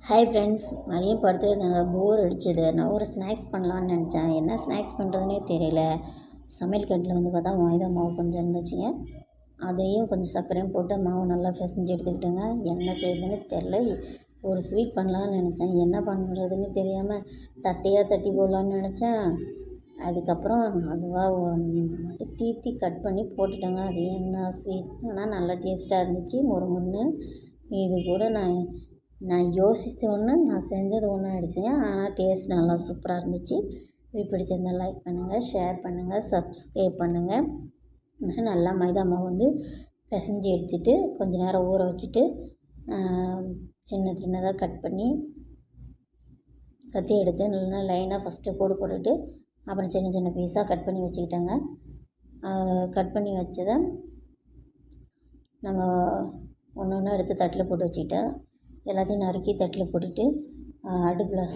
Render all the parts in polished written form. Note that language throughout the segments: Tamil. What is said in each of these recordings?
ஹாய் ஃப்ரெண்ட்ஸ், மதியம் படுத்து நாங்கள் போர் அடிச்சது. நான் ஒரு ஸ்நாக்ஸ் பண்ணலான்னு நினச்சேன். என்ன ஸ்நாக்ஸ் பண்ணுறதுனே தெரியல. சமையல் கட்டில் பார்த்தா மைதா மாவு கொஞ்சம் இருந்துச்சுங்க. அதையும் கொஞ்சம் சர்க்கரையும் போட்டு மாவு நல்லா பிசைஞ்சு எடுத்துக்கிட்டேங்க. என்ன செய்யுதுன்னு தெரில. ஒரு ஸ்வீட் பண்ணலான்னு நினச்சேன். என்ன பண்ணுறதுன்னு தெரியாமல் தட்டையாக தட்டி போடலான்னு நினச்சேன். அதுக்கப்புறம் அதுவாக தீத்தி கட் பண்ணி போட்டுட்டேங்க. அது என்ன ஸ்வீட் ஆனால் நல்லா டேஸ்ட்டாக இருந்துச்சு, முறுமுறுன்னு. இது கூட நான் யோசித்த ஒன்று, நான் செஞ்சது ஒன்று ஆகிடுச்சுங்க. ஆனால் டேஸ்ட் நல்லா சூப்பராக இருந்துச்சு. இது பிடிச்சிருந்தால் லைக் பண்ணுங்கள், ஷேர் பண்ணுங்கள், சப்ஸ்கிரைப் பண்ணுங்கள். நல்லா மைதா மாவு பிசைஞ்சு எடுத்துகிட்டு கொஞ்சம் நேரம் ஊற வச்சுட்டு சின்னதாக கட் பண்ணி கத்தி எடுத்து நல்லா லைனாக ஃபஸ்ட்டு போட்டுட்டு அப்புறம் சின்ன பீஸாக கட் பண்ணி வச்சுக்கிட்டேங்க. கட் பண்ணி வச்சதை நம்ம ஒன்று ஒன்று எடுத்து தட்டில் போட்டு வச்சுக்கிட்டேன். எல்லாத்தையும் நறுக்கி தட்டில் போட்டுட்டு அடுப்பில்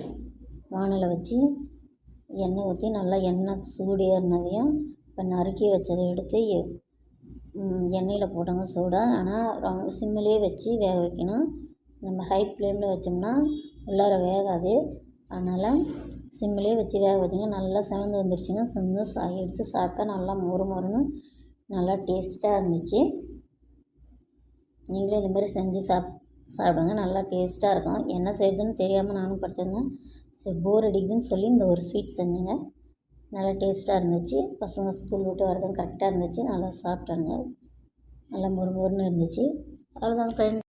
வானலை வச்சு எண்ணெய் ஊற்றி நல்லா எண்ணெய் சூடு ஏறினதையும் இப்போ நறுக்கி வச்சதை எடுத்து எண்ணெயில் போட்டோங்க சூடாக. ஆனால் சிம்மிலே வச்சு வேக வைக்கணும். நம்ம ஹை ஃப்ளேமில் வச்சோம்னா உள்ளார வேகாது. அதனால் சிம்மிலே வச்சு வேக வச்சுங்க. நல்லா செவந்து வந்துடுச்சுங்க. எடுத்து சாப்பிட்டா நல்லா மொறுன்னு நல்லா டேஸ்ட்டாக இருந்துச்சு. நீங்களே இது மாதிரி செஞ்சு சாப்பிடுங்க. நல்லா டேஸ்ட்டாக இருக்கும். என்ன செய்கிறதுன்னு தெரியாமல் நானும் படுத்திருந்தேன். சரி, போர் அடிக்குதுன்னு சொல்லி இந்த ஒரு ஸ்வீட் செஞ்சேங்க. நல்லா டேஸ்ட்டாக இருந்துச்சு. பசங்க ஸ்கூல் விட்டு வரதும் கரெக்டாக இருந்துச்சு. நல்லா சாப்பிட்டானுங்க. நல்லா மொறுன்னு இருந்துச்சு. அவ்வளோதான் ஃப்ரெண்ட்ஸ்.